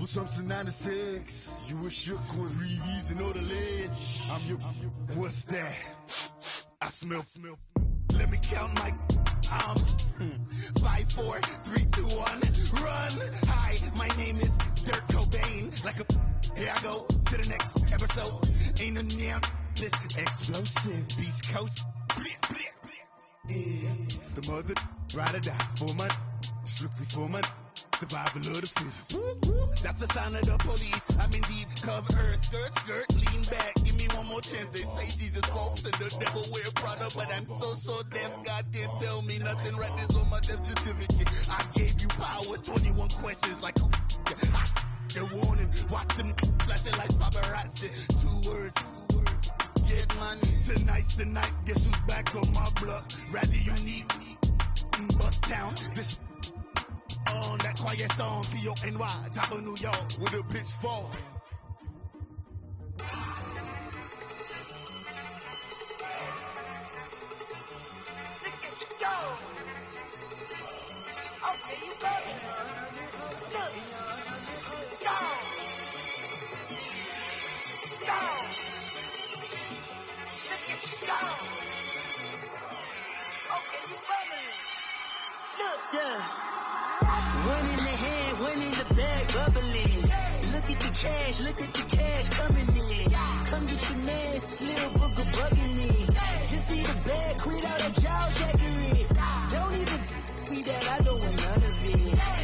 something 96. You were shook with Reeves and all the ledge. I'm your, what's that? I smell. Let me count my, 5, 4, 3, 2, 1, run. Hi, my name is Dirk Cobain. Like a, here I go to the next episode. Ain't a damn this explosive Beast Coast. Yeah. The mother, ride or die for my, strictly for my, survival of the fittest. That's the sign of the police. I'm indeed cover skirt, lean back. Give me one more chance. They say Jesus walks and the devil wear Prada, but I'm so deaf. God can't tell me nothing. Right this on my death certificate. I gave you power. 21 questions like the warning. Watch them flashing like paparazzi. 2 words. Get money. Tonight's the night. Guess who's back on my block? Rather unique. Bucktown. This on that quiet song, P-O-N-Y, top of New York, with a pitchfork. Look at you go. Okay, you go. Look. Go. Go. Look at you go. Okay, you bubbling. Look, yeah. One in the hand, one in the bag, bubbling. Look at the cash coming in. Come get your man, Slim Booger bugging me. Just need a bag, quit out a jaw jackery. Don't even me that, I don't want none of it.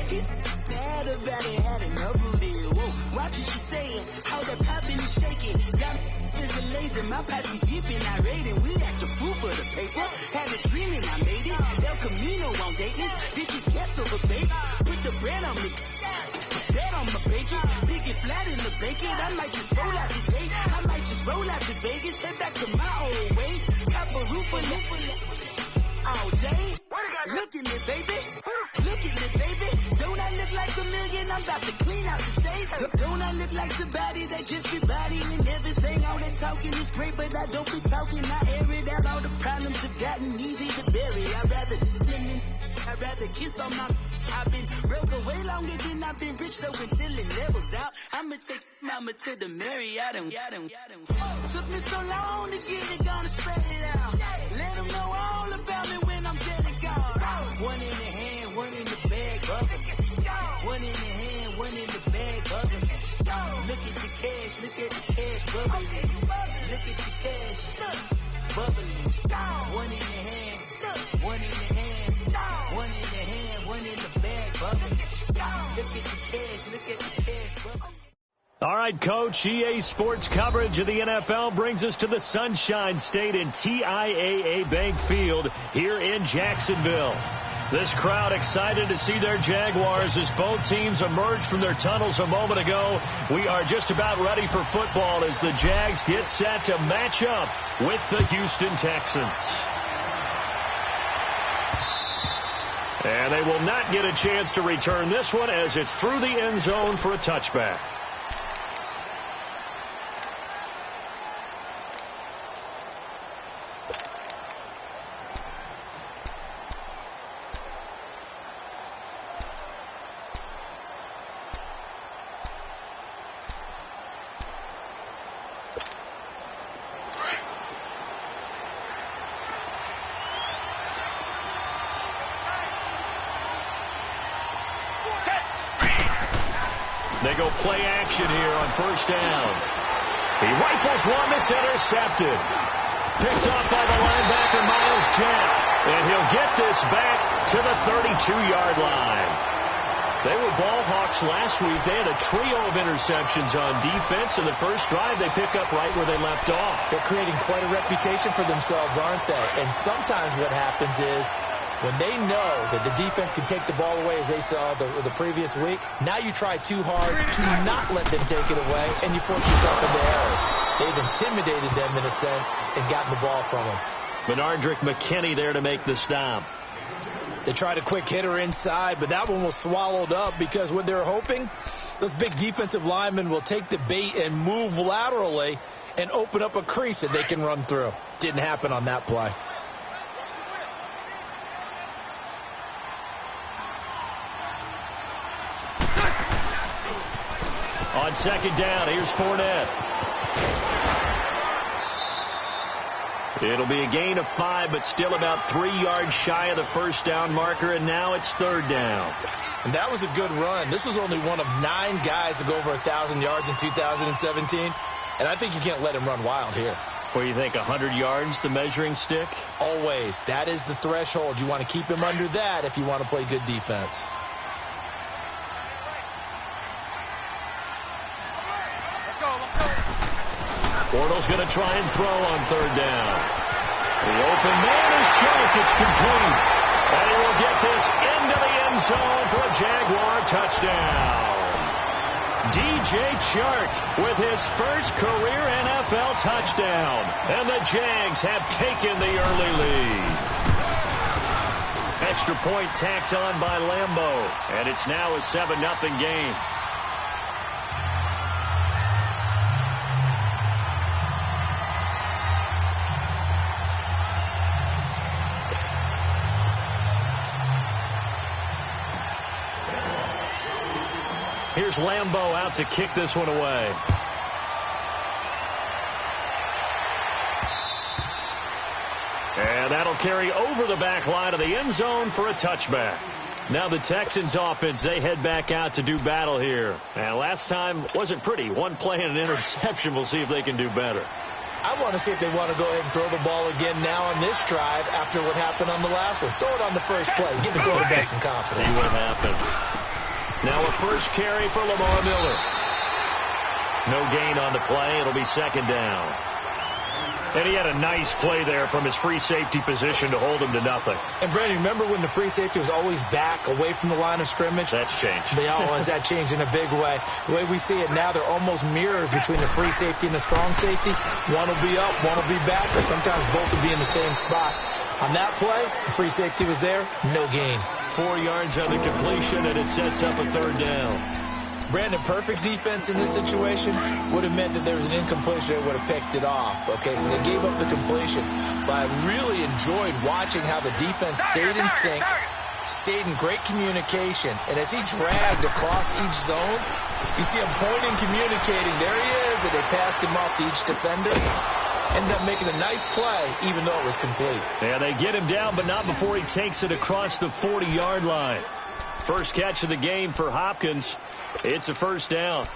He's bad about it, had enough of it. Whoa, watch what you saying, how that poppin' and shaking. Got is a laser, my posse deep and I raiding. We act the fool for the paper. Had a dream and I made it. El Camino on Dayton's, bitches guess over bait. Put the bread on me, bet on my bacon. Big and flat in the bacon. I might just roll out today. I might just roll out to Vegas. Head back to my old ways. Cop a roof all day. Look at me, baby. Look at me, baby. Don't I look like a million? I'm about to clean out the safe. Don't I look like somebody that just be bodying everything? All that talking is great, but I don't be talking. I air it out. All the problems have gotten easy to bury. I'd rather kiss on my. I've been broke away longer than I've been rich, so until it levels out, I'ma take mama to the Marriott and took me so long to get it, gonna spread it out. Let them know all about me when I'm dead and gone. One in the hand, one in the bag, bubbling. One in the hand, one in the bag, bubbling. Look at the cash, bubbling. Look at the cash, bubbling. One in the hand, one in the hand. One in the hand, one in the bag, bubbling. Look at the cash, bubbling. All right, Coach, EA Sports coverage of the NFL brings us to the Sunshine State in TIAA Bank Field here in Jacksonville. This crowd excited to see their Jaguars as both teams emerged from their tunnels a moment ago. We are just about ready for football as the Jags get set to match up with the Houston Texans. And they will not get a chance to return this one as it's through the end zone for a touchback. They go play action here on first down. He rifles one that's intercepted. Picked off by the linebacker, Miles Jack. And he'll get this back to the 32-yard line. They were ball hawks last week. They had a trio of interceptions on defense. In the first drive, they pick up right where they left off. They're creating quite a reputation for themselves, aren't they? And sometimes what happens is, when they know that the defense can take the ball away, as they saw the previous week, now you try too hard to not let them take it away, and you force yourself into errors. They've intimidated them, in a sense, and gotten the ball from them. Benardrick McKinney there to make the stop. They tried a quick hitter inside, but that one was swallowed up because what they're hoping, those big defensive linemen will take the bait and move laterally and open up a crease that they can run through. Didn't happen on that play. On second down, here's Fournette. It'll be a gain of 5, but still about 3 yards shy of the first down marker, and now it's third down. And that was a good run. This was only one of 9 guys to go over 1,000 yards in 2017, and I think you can't let him run wild here. What do you think, 100 yards, the measuring stick? Always. That is the threshold. You want to keep him under that if you want to play good defense. Bortles going to try and throw on third down. The open man is Shark. It's complete. And he will get this into the end zone for a Jaguar touchdown. DJ Chark with his first career NFL touchdown. And the Jags have taken the early lead. Extra point tacked on by Lambeau. And it's now a 7-0 game. Here's Lambeau out to kick this one away. And that'll carry over the back line of the end zone for a touchback. Now the Texans offense, they head back out to do battle here. And last time wasn't pretty. One play and an interception. We'll see if they can do better. I want to see if they want to go ahead and throw the ball again now on this drive after what happened on the last one. Throw it on the first play. Give the quarterback some confidence. See what happens. Now a first carry for Lamar Miller. No gain on the play. It'll be second down. And he had a nice play there from his free safety position to hold him to nothing. And, Brandon, remember when the free safety was always back away from the line of scrimmage? That's changed. That changed in a big way. The way we see it now, they're almost mirrors between the free safety and the strong safety. One will be up, one will be back, but sometimes both will be in the same spot. On that play, the free safety was there, no gain. 4 yards on the completion, and it sets up a third down. Brandon, perfect defense in this situation would have meant that there was an incompletion that would have picked it off. Okay, so they gave up the completion. But I really enjoyed watching how the defense stayed in sync, stayed in great communication. And as he dragged across each zone, you see him pointing, communicating. There he is, and they passed him off to each defender. Ended up making a nice play, even though it was complete. Yeah, they get him down, but not before he takes it across the 40-yard line. First catch of the game for Hopkins. It's a first down.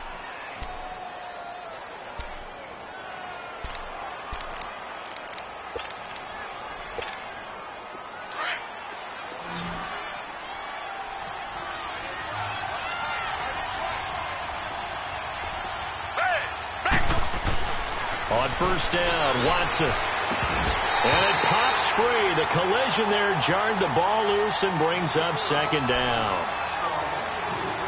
On first down, Watson. And it pops free. The collision there jarred the ball loose and brings up second down.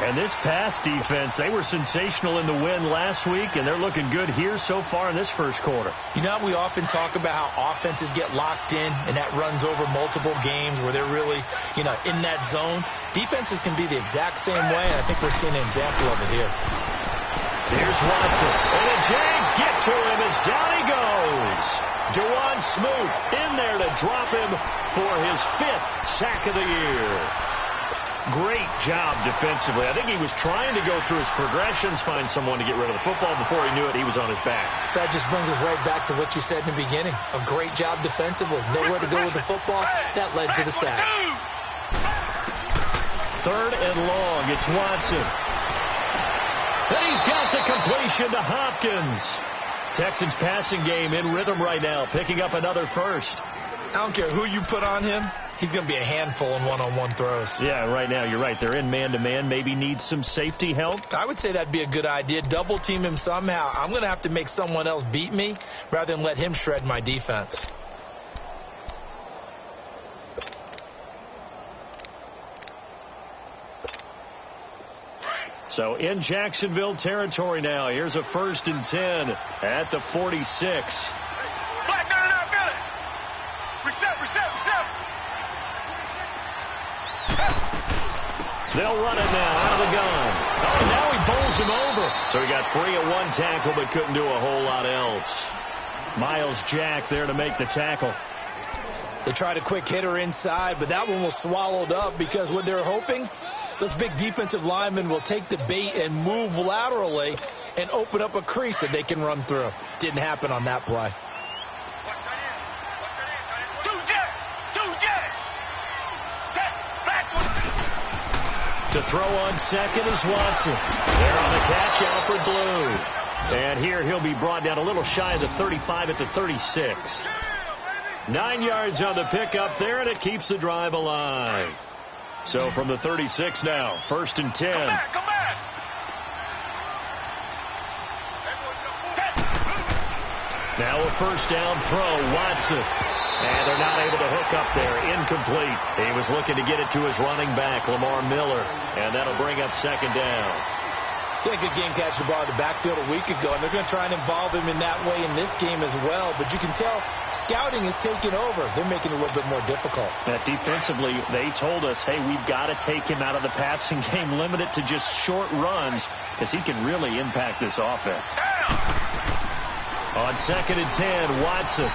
And this pass defense, they were sensational in the win last week, and they're looking good here so far in this first quarter. You know, we often talk about how offenses get locked in, and that runs over multiple games where they're really, in that zone. Defenses can be the exact same way, and I think we're seeing an example of it here. Here's Watson, and the Jags get to him as down he goes. Dewan Smoot in there to drop him for his 5th sack of the year. Great job defensively. I think he was trying to go through his progressions, find someone to get rid of the football. Before he knew it, he was on his back. So that just brings us right back to what you said in the beginning. A great job defensively. Nowhere to go with the football. That led to the sack. Third and long. It's Watson. And he's got the completion to Hopkins. Texans passing game in rhythm right now, picking up another first. I don't care who you put on him. He's going to be a handful in one-on-one throws. Yeah, right now, you're right. They're in man-to-man. Maybe need some safety help. I would say that'd be a good idea. Double team him somehow. I'm going to have to make someone else beat me rather than let him shred my defense. So in Jacksonville territory now. Here's a 1st and 10 at the 46. They'll run it now out of the gun. Oh, now he bowls him over. So he got free of one tackle but couldn't do a whole lot else. Miles Jack there to make the tackle. They tried a quick hitter inside, but that one was swallowed up because what they're hoping Those big defensive linemen will take the bait and move laterally and open up a crease that they can run through. Didn't happen on that play. To throw on second is Watson. There on the catch, Alfred Blue. And here he'll be brought down a little shy of the 35 at the 36. 9 yards on the pickup there, and it keeps the drive alive. So from the 36 now, 1st and 10. Come back. Now a first down throw, Watson. And they're not able to hook up there. Incomplete. He was looking to get it to his running back, Lamar Miller. And that'll bring up 2nd down. Yeah, good game catching the ball in the backfield a week ago, and they're going to try and involve him in that way in this game as well. But you can tell scouting is taking over. They're making it a little bit more difficult. Defensively, they told us, hey, we've got to take him out of the passing game, limit it to just short runs, because he can really impact this offense. On 2nd and 10, Watson.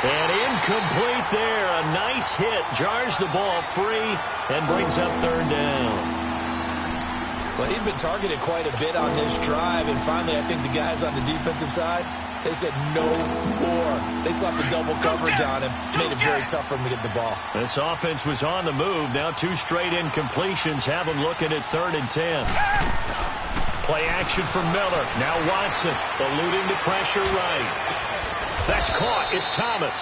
And incomplete there. A nice hit. Jars the ball free and brings up 3rd down. Well, he'd been targeted quite a bit on this drive, and finally I think the guys on the defensive side, they said no more. They slapped the double coverage on him. Made it very tough for him to get the ball. This offense was on the move. Now 2 straight incompletions have them looking at 3rd and 10. Play action for Miller. Now Watson eluding the pressure right. That's caught. It's Thomas.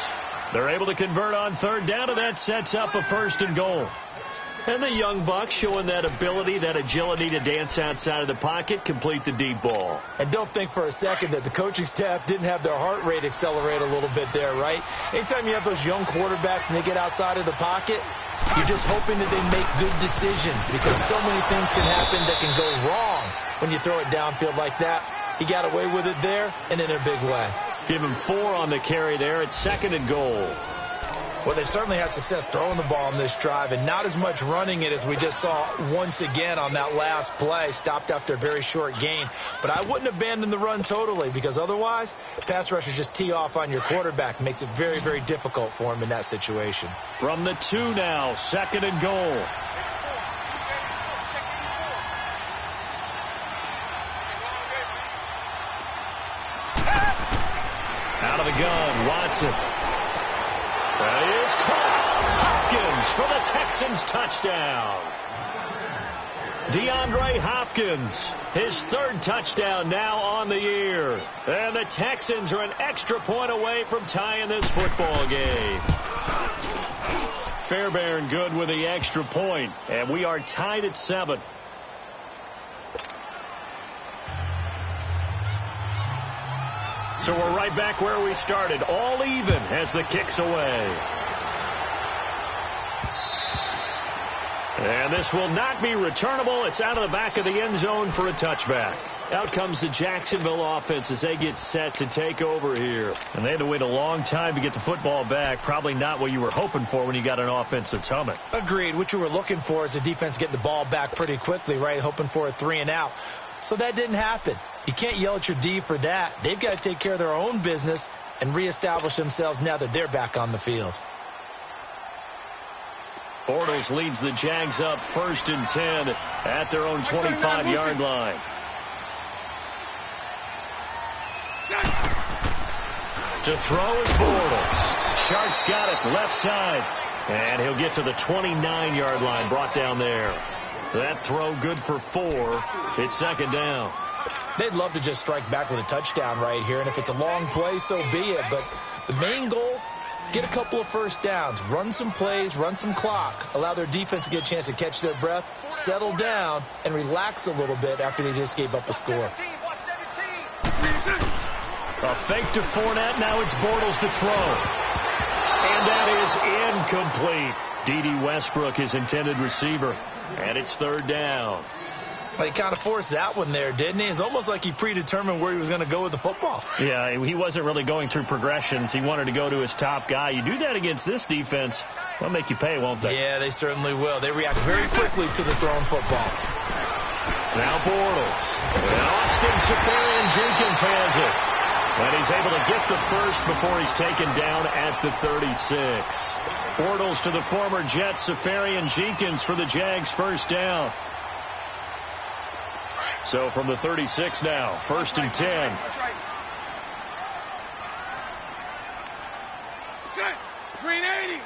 They're able to convert on 3rd down, and that sets up a 1st and goal. And the young buck showing that ability, that agility to dance outside of the pocket, complete the deep ball. And don't think for a second that the coaching staff didn't have their heart rate accelerate a little bit there, right? Anytime you have those young quarterbacks and they get outside of the pocket, you're just hoping that they make good decisions, because so many things can happen that can go wrong when you throw it downfield like that. He got away with it there and in a big way. Give him 4 on the carry there at 2nd and goal. Well, they've certainly had success throwing the ball on this drive, and not as much running it as we just saw once again on that last play. Stopped after a very short gain. But I wouldn't abandon the run totally, because otherwise, pass rushers just tee off on your quarterback. Makes it very, very difficult for him in that situation. From the 2 now, 2nd and goal. Out of the gun, Watson. That is caught. Hopkins for the Texans touchdown. DeAndre Hopkins, his 3rd touchdown now on the year. And the Texans are an extra point away from tying this football game. Fairbairn good with the extra point, and we are tied at 7. So we're right back where we started, all even as the kick's away. And this will not be returnable. It's out of the back of the end zone for a touchback. Out comes the Jacksonville offense as they get set to take over here. And they had to wait a long time to get the football back. Probably not what you were hoping for when you got an offense that's humming. Agreed. What you were looking for is the defense getting the ball back pretty quickly, right? Hoping for a 3 and out. So that didn't happen. You can't yell at your D for that. They've got to take care of their own business and reestablish themselves now that they're back on the field. Bortles leads the Jags up 1st and 10 at their own 25-yard line. To throw is Bortles. Sharks got it left side. And he'll get to the 29-yard line, brought down there. That throw good for 4. It's 2nd down. They'd love to just strike back with a touchdown right here, and if it's a long play, so be it. But the main goal, get a couple of first downs, run some plays, run some clock, allow their defense to get a chance to catch their breath, settle down, and relax a little bit after they just gave up a score. A fake to Fournette. Now it's Bortles to throw. And that is incomplete. D.D. Westbrook, his intended receiver. And it's 3rd down. But he kind of forced that one there, didn't he? It's almost like he predetermined where he was going to go with the football. Yeah, he wasn't really going through progressions. He wanted to go to his top guy. You do that against this defense, they'll make you pay, won't they? Yeah, they certainly will. They react very quickly to the thrown football. Now Bortles. And Austin Seferian-Jenkins has it. And he's able to get the first before he's taken down at the 36. Bortles to the former Jets, Safarian-Jenkins for the Jags first down. So from the 36 now, 1st and 10. Green 80.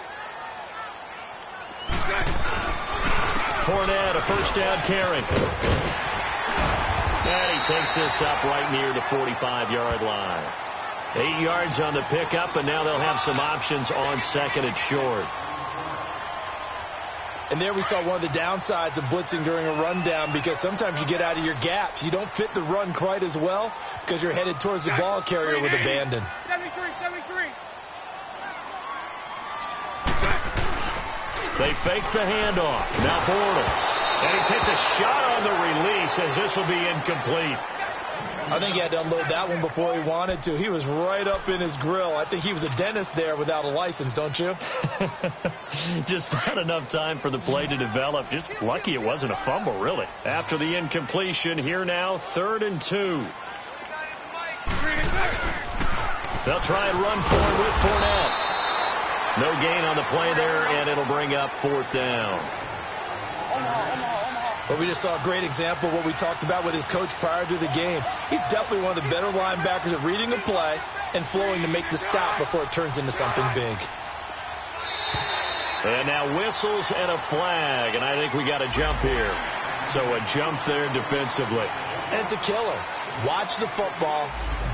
Fournette, a first down carry. And he takes this up right near the 45-yard line. 8 yards on the pickup, and now they'll have some options on 2nd and short. And there we saw one of the downsides of blitzing during a rundown, because sometimes you get out of your gaps. You don't fit the run quite as well because you're headed towards the ball carrier with abandon. 73. They fake the handoff. Now Bortles. And he takes a shot on the release as this will be incomplete. I think he had to unload that one before he wanted to. He was right up in his grill. I think he was a dentist there without a license, don't you? Just not enough time for the play to develop. Just lucky it wasn't a fumble, really. After the incompletion, here now, 3rd and 2. They'll try and run forward with Fournette. No gain on the play there, and it'll bring up 4th down. But we just saw a great example of what we talked about with his coach prior to the game. He's definitely one of the better linebackers at reading a play and flowing to make the stop before it turns into something big. And now whistles and a flag, and I think we got a jump here. So a jump there defensively. And it's a killer. Watch the football.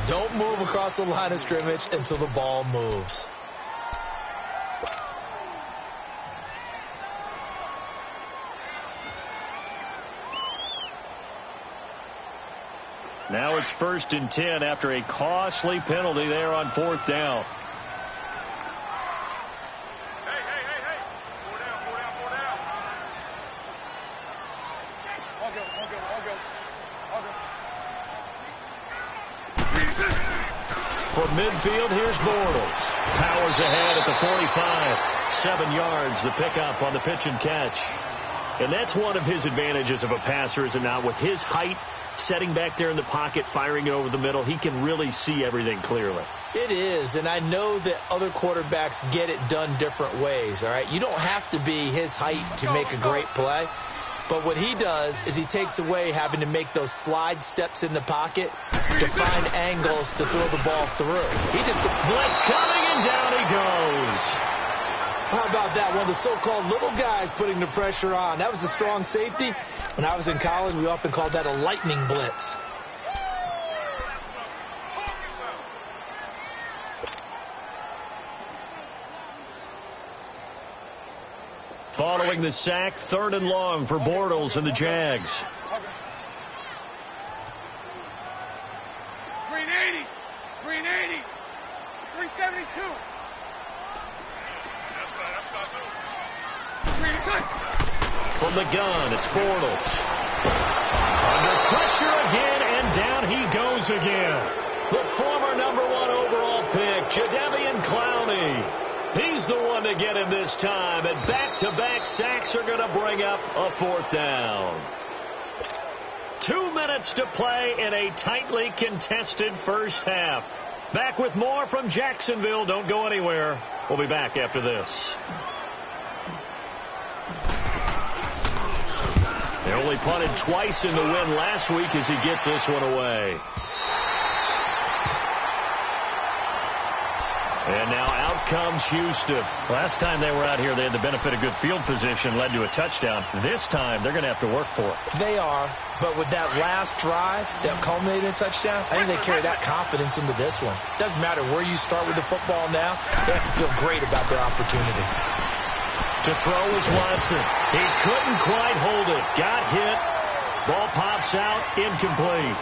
Don't move across the line of scrimmage until the ball moves. Now it's 1st and 10 after a costly penalty there on 4th down. Hey. 4 down. From midfield, here's Bortles. Powers ahead at the 45. 7 yards, the pickup on the pitch and catch. And that's one of his advantages of a passer, is it not? With his height, setting back there in the pocket, firing it over the middle, he can really see everything clearly. It is, and I know that other quarterbacks get it done different ways, all right? You don't have to be his height to make a great play, but what he does is he takes away having to make those slide steps in the pocket to find angles to throw the ball through. He just... Blitz coming, and down he goes. How about that? One of the so-called little guys putting the pressure on. That was the strong safety. When I was in college, we often called that a lightning blitz. Following the sack, 3rd and long for Bortles and the Jags. Green 80. 372. From the gun, it's Bortles. Under pressure again, and down he goes again. The former #1 overall pick, Jadeveon Clowney. He's the one to get him this time, and back-to-back sacks are going to bring up a 4th down. 2 minutes to play in a tightly contested first half. Back with more from Jacksonville. Don't go anywhere. We'll be back after this. They only punted twice in the win last week as he gets this one away. And now out comes Houston. Last time they were out here, they had the benefit of good field position, led to a touchdown. This time, they're going to have to work for it. They are, but with that last drive that culminated in a touchdown, I think they carry that confidence into this one. Doesn't matter where you start with the football now, they have to feel great about their opportunity. To throw is Watson. He couldn't quite hold it. Got hit. Ball pops out. Incomplete.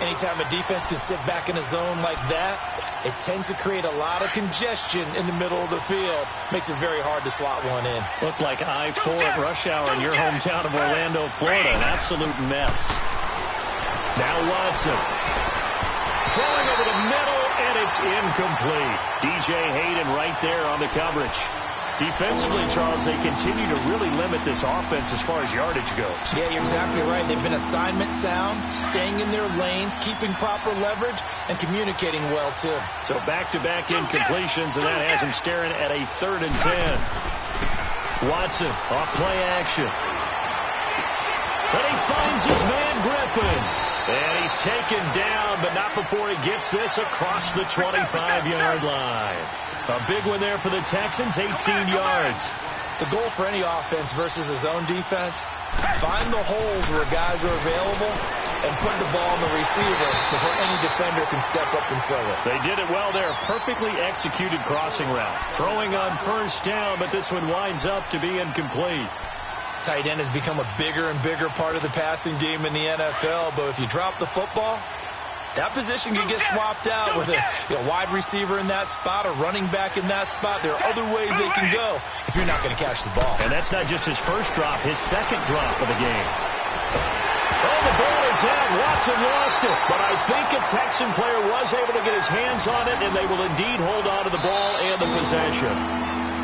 Anytime a defense can sit back in a zone like that, it tends to create a lot of congestion in the middle of the field. Makes it very hard to slot one in. Looked like I-4 at rush hour in your hometown of Orlando, Florida. An absolute mess. Now Watson. Throwing over the middle, and it's incomplete. DJ Hayden right there on the coverage. Defensively, Charles, they continue to really limit this offense as far as yardage goes. Yeah, you're exactly right. They've been assignment sound, staying in their lanes, keeping proper leverage, and communicating well, too. So back-to-back incompletions, and that has him staring at a 3rd and 10. Watson off play action. And he finds his man Griffin. And he's taken down, but not before he gets this across the 25-yard line. A big one there for the Texans, 18 yards. The goal for any offense versus a zone defense, find the holes where guys are available and put the ball on the receiver before any defender can step up and fill it. They did it well there. Perfectly executed crossing route. Throwing on 1st down, but this one winds up to be incomplete. Tight end has become a bigger and bigger part of the passing game in the NFL, but if you drop the football, that position can get swapped out with a wide receiver in that spot, a running back in that spot. There are other ways they can go if you're not going to catch the ball. And that's not just his first drop, his 2nd drop of the game. Oh, the ball is out. Watson lost it. But I think a Texan player was able to get his hands on it, and they will indeed hold on to the ball and the possession.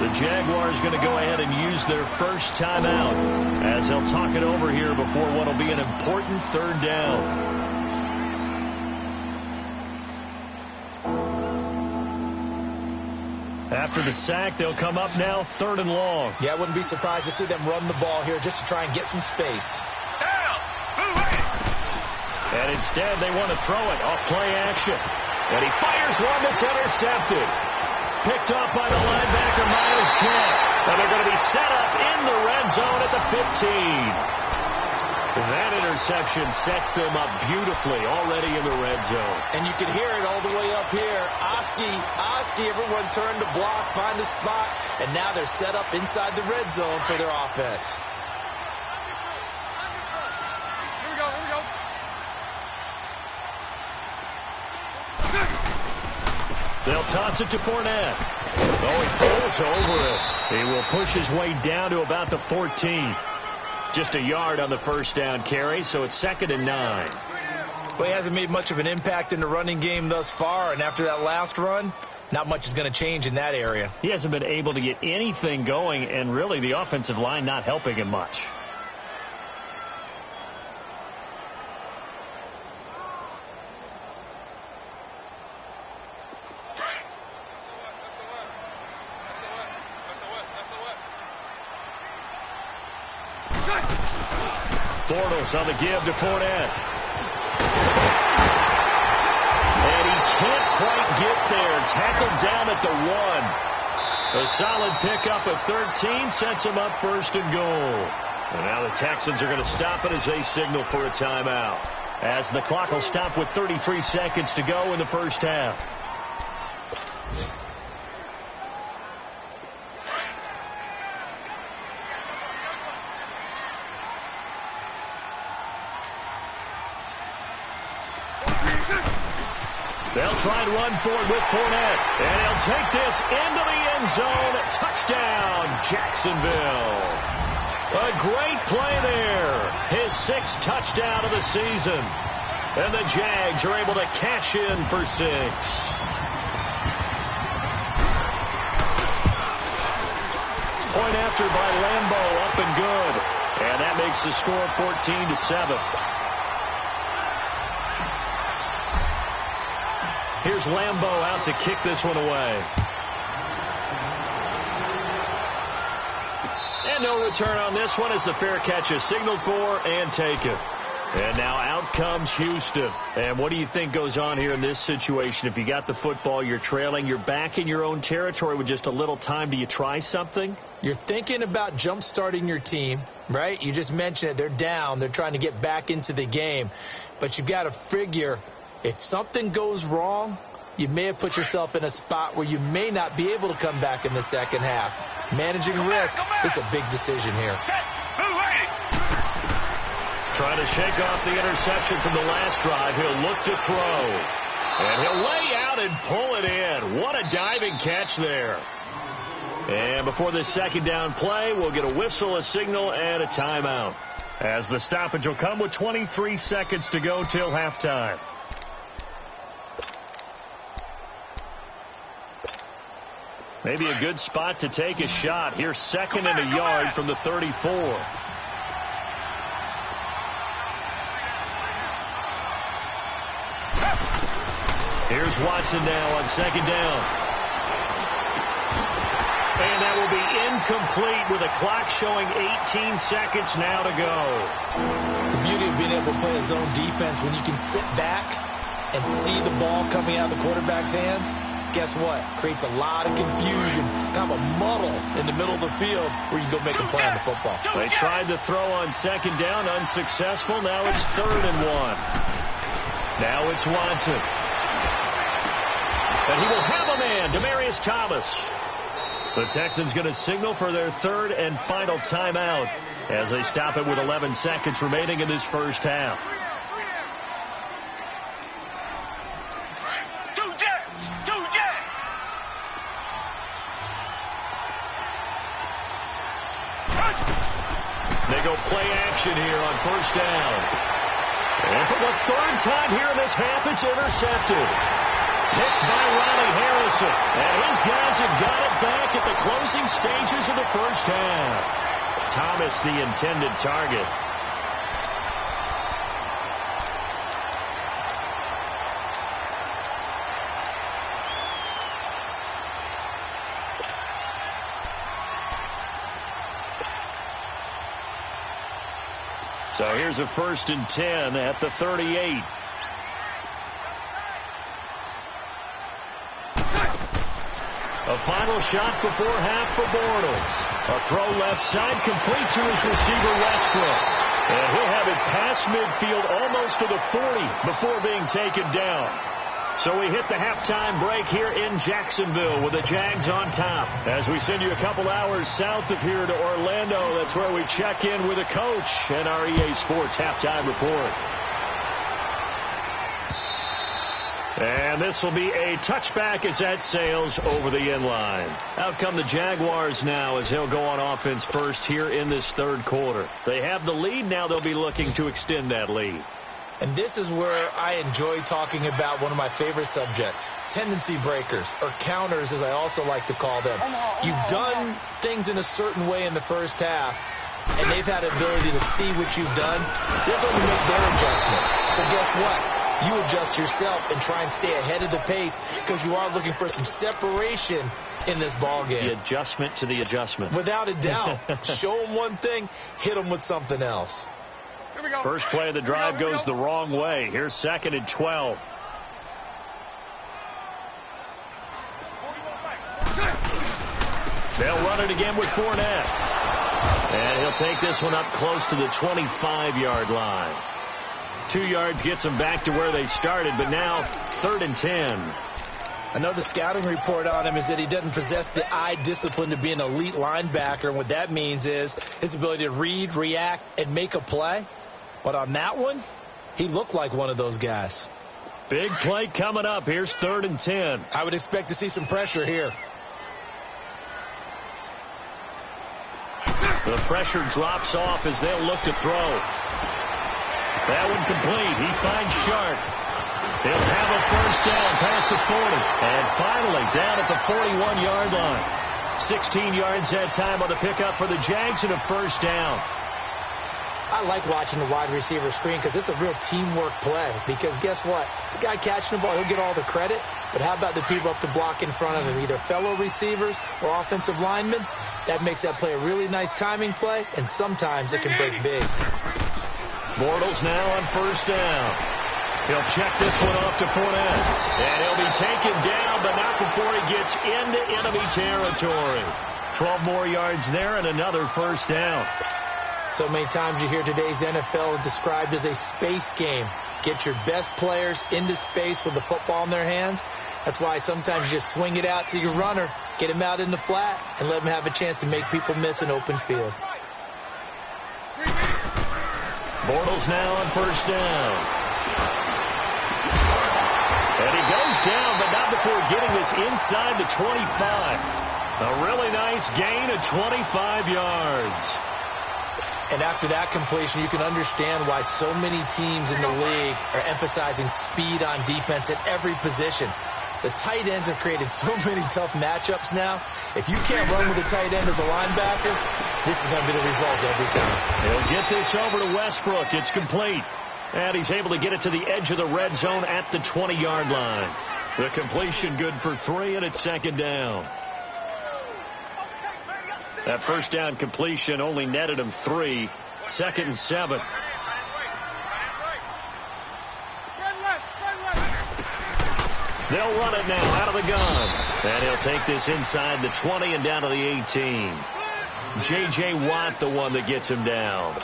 The Jaguars going to go ahead and use their first timeout as they'll talk it over here before what will be an important 3rd down. After the sack, they'll come up now 3rd and long. Yeah, I wouldn't be surprised to see them run the ball here just to try and get some space. And instead, they want to throw it off play action. And he fires one that's intercepted. Picked off by the linebacker, Miles Jack. And they're going to be set up in the red zone at the 15. That interception sets them up beautifully already in the red zone. And you can hear it all the way up here. Oski, everyone turned to block, find a spot, and now they're set up inside the red zone for their offense. Here we go. They'll toss it to Fournette. Oh, he pulls over it. He will push his way down to about the 14. Just a yard on the 1st down carry, so it's 2nd and 9. Well, he hasn't made much of an impact in the running game thus far, and after that last run, not much is going to change in that area. He hasn't been able to get anything going, and really the offensive line not helping him much. Bortles on the give to Fournette. And he can't quite get there. Tackled down at the 1. A solid pickup at 13 sets him up 1st and goal. And now the Texans are going to stop it as they signal for a timeout. As the clock will stop with 33 seconds to go in the 1st half. They'll try and run for it with Fournette. And he'll take this into the end zone. Touchdown, Jacksonville. A great play there. His 6th touchdown of the season. And the Jags are able to cash in for 6. Point after by Lambeau, up and good. And that makes the score 14-7. Here's Lambeau out to kick this one away. And no return on this one as the fair catch is signaled for and taken. And now out comes Houston. And what do you think goes on here in this situation? If you got the football, you're trailing, you're back in your own territory with just a little time. Do you try something? You're thinking about jump-starting your team, right? You just mentioned it. They're down. They're trying to get back into the game. But you've got to figure if something goes wrong, you may have put yourself in a spot where you may not be able to come back in the second half. Managing risk is a big decision here. Trying to shake off the interception from the last drive. He'll look to throw. And he'll lay out and pull it in. What a diving catch there. And before this 2nd down play, we'll get a whistle, a signal, and a timeout. As the stoppage will come with 23 seconds to go till halftime. Maybe a good spot to take a shot. Here's 2nd and a yard from the 34. Here's Watson now on 2nd down. And that will be incomplete with a clock showing 18 seconds now to go. The beauty of being able to play a zone defense when you can sit back and see the ball coming out of the quarterback's hands, guess what? Creates a lot of confusion, kind of a muddle in the middle of the field where you can go make a play on the football. They tried to throw on 2nd down, unsuccessful. Now it's 3rd and 1. Now it's Watson. And he will have a man, Demaryius Thomas. The Texans going to signal for their 3rd and final timeout as they stop it with 11 seconds remaining in this first half. They go play action here on 1st down. And for the 3rd time here in this half, it's intercepted. Picked by Ronnie Harrison. And his guys have got it back at the closing stages of the first half. Thomas, the intended target. So here's a 1st and 10 at the 38. A final shot before half for Bortles. A throw left side complete to his receiver Westbrook. And he'll have it past midfield almost to the 40 before being taken down. So we hit the halftime break here in Jacksonville with the Jags on top. As we send you a couple hours south of here to Orlando, that's where we check in with the coach and our EA Sports halftime report. And this will be a touchback as that sails over the end line. Out come the Jaguars now as they'll go on offense first here in this 3rd quarter. They have the lead. Now they'll be looking to extend that lead. And this is where I enjoy talking about one of my favorite subjects, tendency breakers, or counters as I also like to call them. You've done things in a certain way in the first half, and they've had the ability to see what you've done. They're going to make their adjustments. So guess what? You adjust yourself and try and stay ahead of the pace because you are looking for some separation in this ball game. The adjustment to the adjustment. Without a doubt. Show them one thing, hit them with something else. Here we go. First play of the drive goes the wrong way. Here's 2nd and 12. They'll run it again with Fournette. And he'll take this one up close to the 25-yard line. 2 yards gets them back to where they started, but now 3rd and 10. Another scouting report on him is that he doesn't possess the eye discipline to be an elite linebacker. And what that means is his ability to read, react, and make a play. But on that one, he looked like one of those guys. Big play coming up. Here's 3rd and 10. I would expect to see some pressure here. The pressure drops off as they'll look to throw. That one complete. He finds Sharp. He'll have a 1st down past the 40. And finally down at the 41-yard line. 16 yards that time on the pickup for the Jags and a 1st down. I like watching the wide receiver screen because it's a real teamwork play. Because guess what? The guy catching the ball, he'll get all the credit. But how about the people up to block in front of him, either fellow receivers or offensive linemen? That makes that play a really nice timing play, and sometimes it can break big. Bortles now on 1st down. He'll check this one off to Fournette. And he'll be taken down, but not before he gets into enemy territory. 12 more yards there and another 1st down. So many times you hear today's NFL described as a space game. Get your best players into space with the football in their hands. That's why sometimes you just swing it out to your runner, get him out in the flat, and let him have a chance to make people miss an open field. Bortles now on 1st down. And he goes down, but not before getting this inside the 25. A really nice gain of 25 yards. And after that completion, you can understand why so many teams in the league are emphasizing speed on defense at every position. The tight ends have created so many tough matchups now. If you can't run with a tight end as a linebacker, this is going to be the result every time. He'll get this over to Westbrook. It's complete. And he's able to get it to the edge of the red zone at the 20-yard line. The completion good for 3, and it's second down. That first down completion only netted him 3. 2nd and 7. They'll run it now out of the gun. And he'll take this inside the 20 and down to the 18. J.J. Watt, the one that gets him down.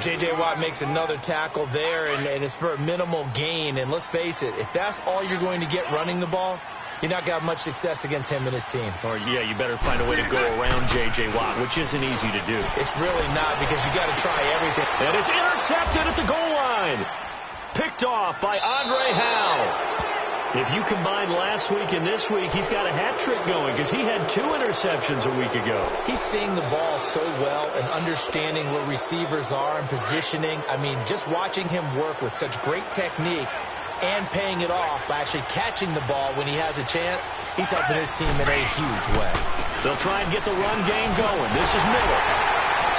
J.J. Watt makes another tackle there, and it's for a minimal gain. And let's face it, if that's all you're going to get running the ball, you're not going to have much success against him and his team. Or, yeah, you better find a way to go around J.J. Watt, which isn't easy to do. It's really not, because you got to try everything. And it's intercepted at the goal line. Picked off by Andre Howe. If you combine last week and this week, he's got a hat trick going because he had 2 interceptions a week ago. He's seeing the ball so well and understanding where receivers are and positioning. I mean, just watching him work with such great technique and paying it off by actually catching the ball when he has a chance, he's helping his team in a huge way. They'll try and get the run game going. This is Miller.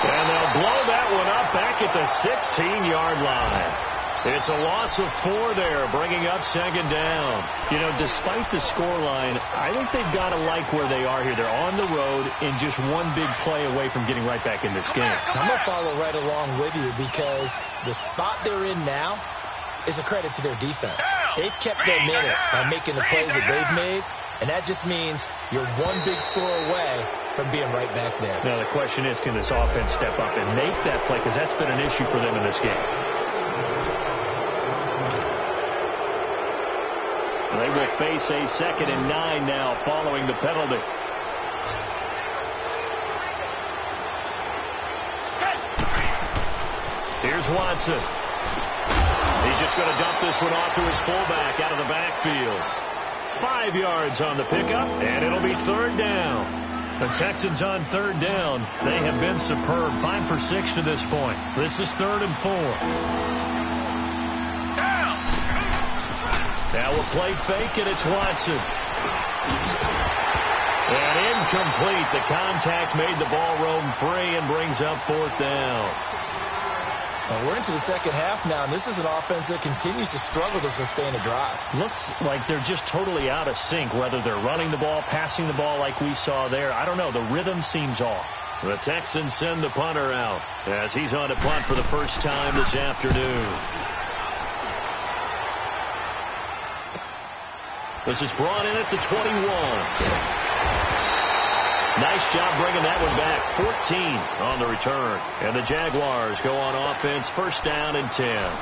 And they'll blow that one up back at the 16-yard line. It's a loss of 4 there, bringing up second down. You know, despite the scoreline, I think they've got to like where they are here. They're on the road and just one big play away from getting right back in this game. I'm going to follow right along with you because the spot they're in now is a credit to their defense. They've kept them in it by making the plays that they've made, and that just means you're one big score away from being right back there. Now, the question is, can this offense step up and make that play? Because that's been an issue for them in this game. They will face a 2nd and 9 now following the penalty. Here's Watson. He's just going to dump this one off to his fullback out of the backfield. 5 yards on the pickup, and it'll be 3rd down. The Texans on 3rd down. They have been superb. 5 for 6 to this point. This is 3rd and 4. Now we'll play fake, and it's Watson. And incomplete. The contact made the ball roam free and brings up 4th down. We're into the second half now, and this is an offense that continues to struggle to sustain a drive. Looks like they're just totally out of sync, whether they're running the ball, passing the ball like we saw there. I don't know. The rhythm seems off. The Texans send the punter out as he's on to punt for the first time this afternoon. This is brought in at the 21. Nice job bringing that one back. 14 on the return. And the Jaguars go on offense, 1st down and 10.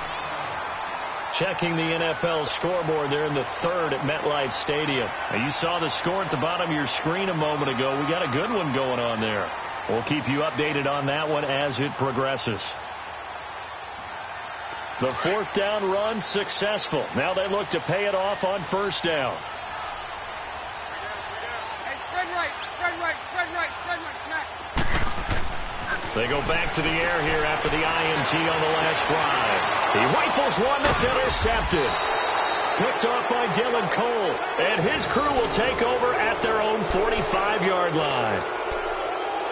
Checking the NFL scoreboard there in the 3rd at MetLife Stadium. Now, you saw the score at the bottom of your screen a moment ago. We got a good one going on there. We'll keep you updated on that one as it progresses. The 4th down run successful. Now they look to pay it off on 1st down. They go back to the air here after the INT on the last drive. He rifles one that's intercepted. Picked off by Dylan Cole. And his crew will take over at their own 45-yard line.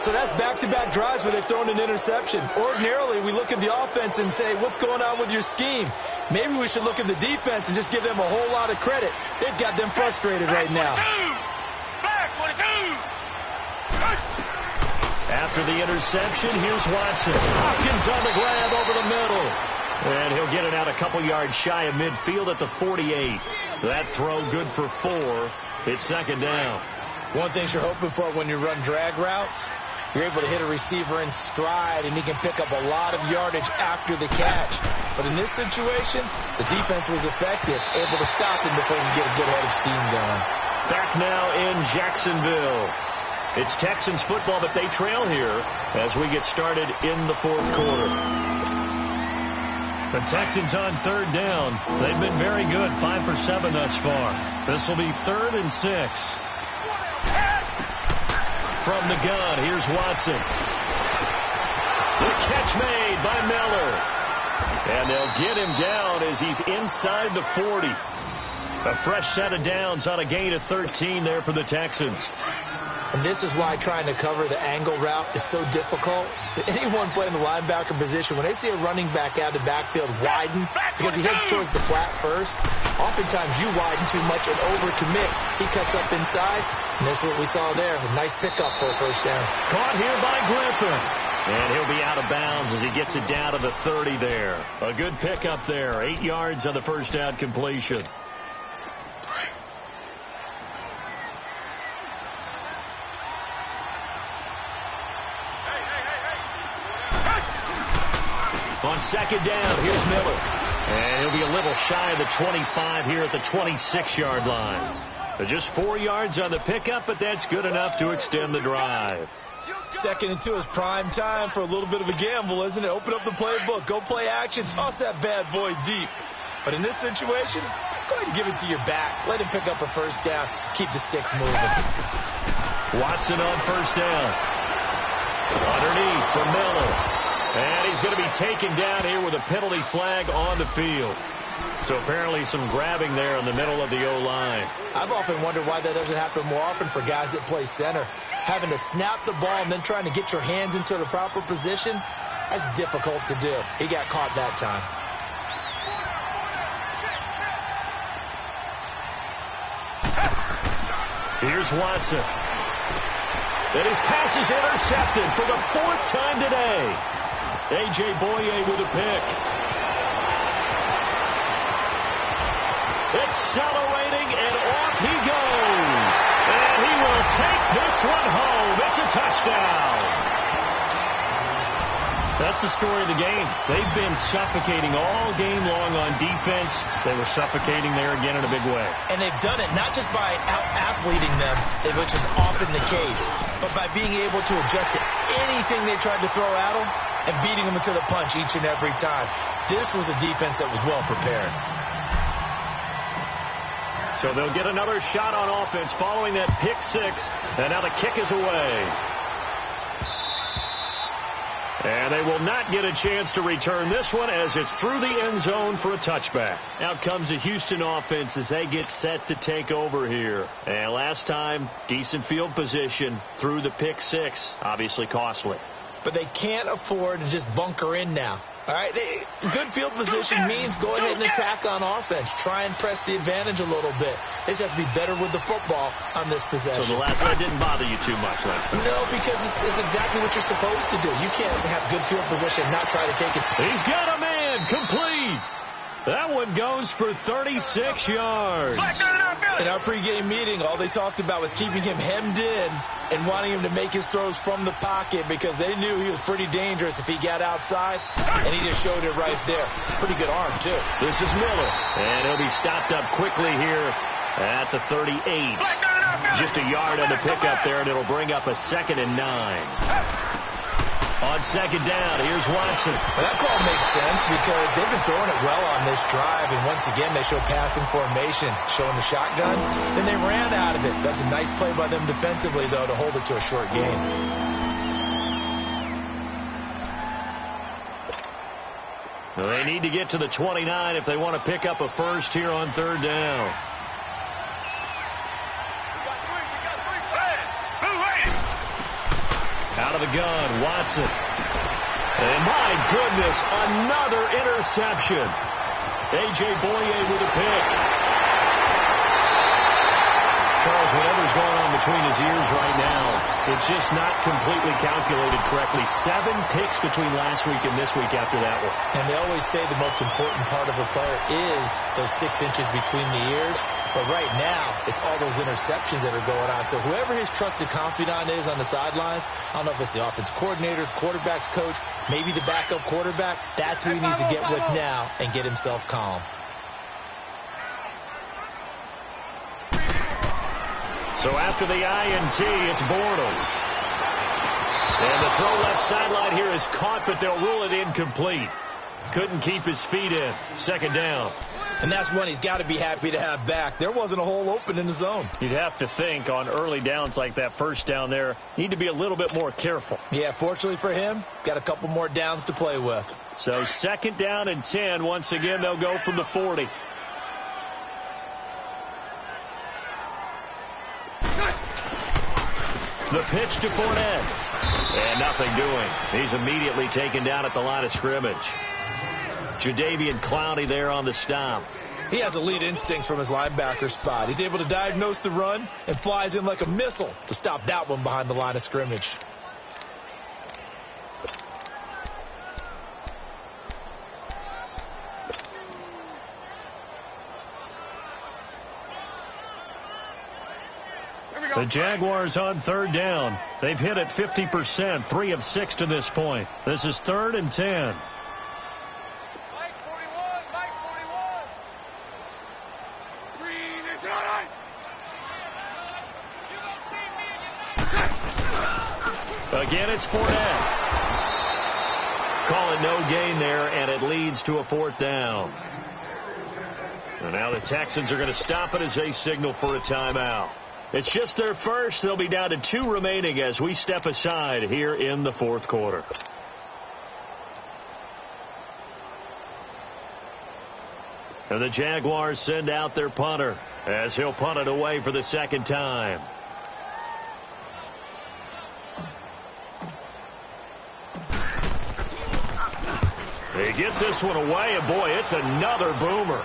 So that's back-to-back drives where they've thrown an interception. Ordinarily, we look at the offense and say, what's going on with your scheme? Maybe we should look at the defense and just give them a whole lot of credit. They've got them frustrated right now. After the interception, here's Watson. Hopkins on the grab over the middle. And he'll get it out a couple yards shy of midfield at the 48. That throw good for 4. It's 2nd down. One thing you're hoping for when you run drag routes, you're able to hit a receiver in stride, and he can pick up a lot of yardage after the catch. But in this situation, the defense was effective, able to stop him before he could get a good head of steam going. Back now in Jacksonville. It's Texans football, but they trail here as we get started in the 4th quarter. The Texans on 3rd down. They've been very good, 5 for 7 thus far. This will be 3rd and 6. From the gun, here's Watson. The catch made by Miller. And they'll get him down as he's inside the 40. A fresh set of downs on a gain of 13 there for the Texans. And this is why trying to cover the angle route is so difficult. Anyone playing the linebacker position, when they see a running back out of the backfield widen, because he heads towards the flat first, oftentimes you widen too much and overcommit. He cuts up inside, and that's what we saw there. A nice pickup for a first down. Caught here by Griffin. And he'll be out of bounds as he gets it down to the 30 there. A good pickup there. 8 yards on the first down completion. On second down, here's Miller. And he'll be a little shy of the 25 here at the 26-yard line. Just 4 yards on the pickup, but that's good enough to extend the drive. 2nd and 2 is prime time for a little bit of a gamble, isn't it? Open up the playbook, go play action, toss that bad boy deep. But in this situation, go ahead and give it to your back. Let him pick up a first down. Keep the sticks moving. Watson on first down. Underneath for Miller. And he's going to be taken down here with a penalty flag on the field. So apparently some grabbing there in the middle of the O-line. I've often wondered why that doesn't happen more often for guys that play center. Having to snap the ball and then trying to get your hands into the proper position, that's difficult to do. He got caught that time. Here's Watson. And his pass is intercepted for the 4th time today. A.J. Boye with a pick. Accelerating, and off he goes. And he will take this one home. It's a touchdown. That's the story of the game. They've been suffocating all game long on defense. They were suffocating there again in a big way. And they've done it not just by out-athleting them, which is often the case, but by being able to adjust to anything they tried to throw at them and beating them into the punch each and every time. This was a defense that was well prepared. So they'll get another shot on offense following that pick six. And now the kick is away. And they will not get a chance to return this one as it's through the end zone for a touchback. Out comes the Houston offense as they get set to take over here. And last time, decent field position through the pick six. Obviously costly. But they can't afford to just bunker in now. All right, good field position means go ahead and attack on offense. Try and press the advantage a little bit. They just have to be better with the football on this possession. So the last one didn't bother you too much last time? No, because it's exactly what you're supposed to do. You can't have good field position and not try to take it. He's got a man complete. That one goes for 36 yards. In our pregame meeting, all they talked about was keeping him hemmed in and wanting him to make his throws from the pocket because they knew he was pretty dangerous if he got outside, and he just showed it right there. Pretty good arm, too. This is Miller, and he'll be stopped up quickly here at the 38. Just a yard on the pickup there, and it'll bring up a 2nd and 9. On second down, here's Watson. Well, that call makes sense because they've been throwing it well on this drive, and once again, they show passing formation, showing the shotgun. Then they ran out of it. That's a nice play by them defensively, though, to hold it to a short game. Well, they need to get to the 29 if they want to pick up a first here on 3rd down. Out of the gun, Watson. And my goodness, another interception. A.J. Boye with a pick. Charles, whatever's going on between his ears right now, it's just not completely calculated correctly. 7 picks between last week and this week after that one. And they always say the most important part of a player is those 6 inches between the ears. But right now, it's all those interceptions that are going on. So whoever his trusted confidant is on the sidelines, I don't know if it's the offense coordinator, quarterback's coach, maybe the backup quarterback, that's who he needs to get with now and get himself calm. So after the INT, it's Bortles. And the throw left sideline here is caught, but they'll rule it incomplete. Couldn't keep his feet in. 2nd down. And that's one he's got to be happy to have back. There wasn't a hole open in the zone. You'd have to think on early downs like that first down there, need to be a little bit more careful. Yeah, fortunately for him, got a couple more downs to play with. So 2nd down and 10. Once again, they'll go from the 40. The pitch to Fournette. And nothing doing. He's immediately taken down at the line of scrimmage. Jadeveon Clowney there on the stop. He has elite instincts from his linebacker spot. He's able to diagnose the run and flies in like a missile to stop that one behind the line of scrimmage. The Jaguars on third down. They've hit it 50%, 3 of 6 to this point. This is 3rd and 10. Again, it's Fournette. Call it no gain there, and it leads to a 4th down. And now the Texans are going to stop it as they signal for a timeout. It's just their first. They'll be down to 2 remaining as we step aside here in the 4th quarter. And the Jaguars send out their punter as he'll punt it away for the 2nd time. He gets this one away, and boy, it's another boomer.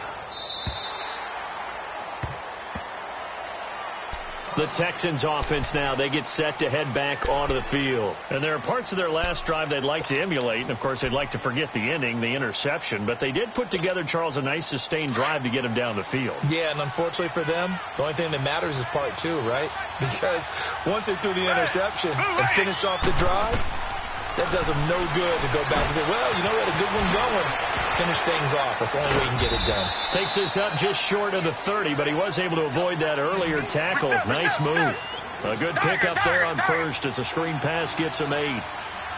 The Texans offense now, they get set to head back onto the field. And there are parts of their last drive they'd like to emulate, and of course they'd like to forget the ending, the interception, but they did put together, Charles, a nice sustained drive to get them down the field. Yeah, and unfortunately for them, the only thing that matters is part 2, right? Because once they threw the interception and finished off the drive, that does them no good to go back and say, well, you know, we had a good one going. Finish things off. That's the only way you can get it done. Takes this up just short of the 30, but he was able to avoid that earlier tackle. Nice move. A good pickup there on first as the screen pass gets him 8.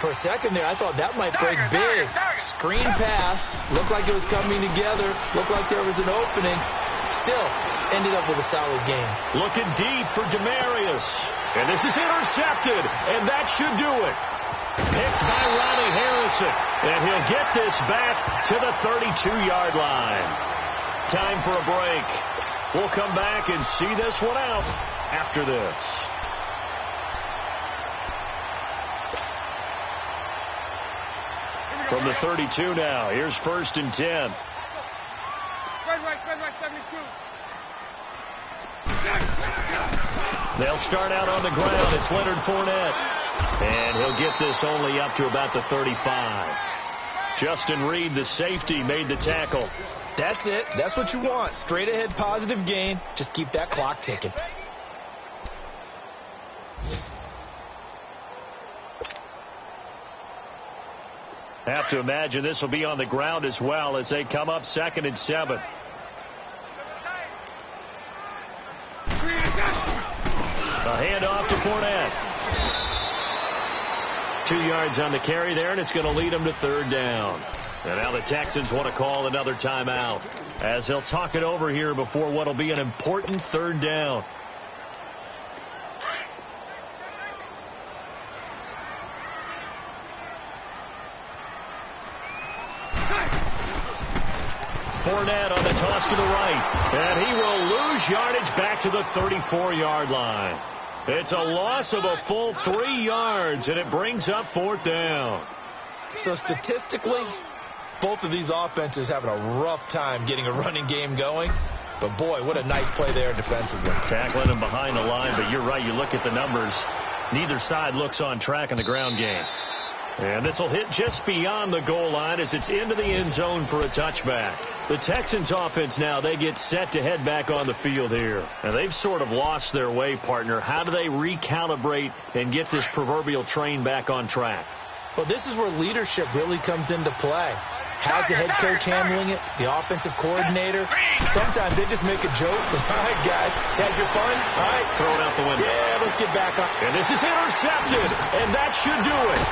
For a second there, I thought that might break big. Screen pass. Looked like it was coming together. Looked like there was an opening. Still ended up with a solid game. Looking deep for Demarius. And this is intercepted, and that should do it. Picked by Ronnie Harrison, and he'll get this back to the 32-yard line. Time for a break. We'll come back and see this one out after this. From the 32 now, here's 1st and 10. Red right, 72. They'll start out on the ground. It's Leonard Fournette. And he'll get this only up to about the 35. Justin Reed, the safety, made the tackle. That's it. That's what you want. Straight ahead positive gain. Just keep that clock ticking. Have to imagine this will be on the ground as well as they come up 2nd and 7. A handoff to Fournette. 2 yards on the carry there, and it's going to lead them to 3rd down. And now the Texans want to call another timeout as they'll talk it over here before what will be an important 3rd down. Fournette on the toss to the right, and he will lose yardage back to the 34-yard line. It's a loss of a full 3 yards, and it brings up 4th down. So statistically, both of these offenses having a rough time getting a running game going. But, boy, what a nice play there defensively. Tackling him behind the line, but you're right. You look at the numbers. Neither side looks on track in the ground game. And this will hit just beyond the goal line as it's into the end zone for a touchback. The Texans offense now, they get set to head back on the field here. And they've sort of lost their way, partner. How do they recalibrate and get this proverbial train back on track? Well, this is where leadership really comes into play. How's the head coach handling it? The offensive coordinator? Sometimes they just make a joke. All right, guys, had your fun? All right. Throw it out the window. Yeah, let's get back on. And this is intercepted, and that should do it.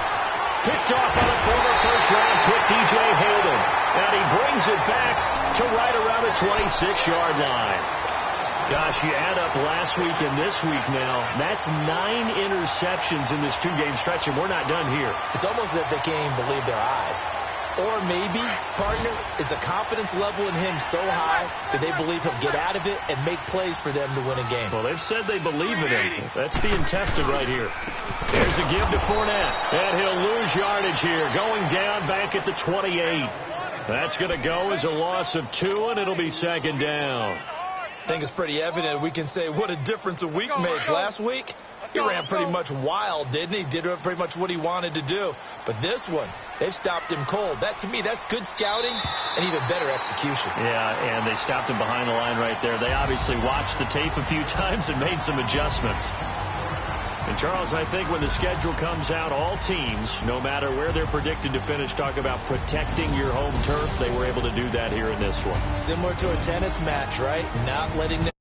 Picked off on a former first-round pick, DJ Hayden. And he brings it back to right around the 26-yard line. Gosh, you add up last week and this week now, that's 9 interceptions in this 2-game stretch, and we're not done here. It's almost as if they can't even believe their eyes. Or maybe, partner, is the confidence level in him so high that they believe he'll get out of it and make plays for them to win a game. Well, they've said they believe in him. That's being tested right here. There's a give to Fournette. And he'll lose yardage here. Going down back at the 28. That's going to go as a loss of 2, and it'll be second down. I think it's pretty evident. We can say what a difference a week makes. Last week, he ran pretty much wild, didn't he? Did pretty much what he wanted to do. But this one, they've stopped him cold. That, to me, that's good scouting and even better execution. Yeah, and they stopped him behind the line right there. They obviously watched the tape a few times and made some adjustments. And, Charles, I think when the schedule comes out, all teams, no matter where they're predicted to finish, talk about protecting your home turf. They were able to do that here in this one. Similar to a tennis match, right? Not letting them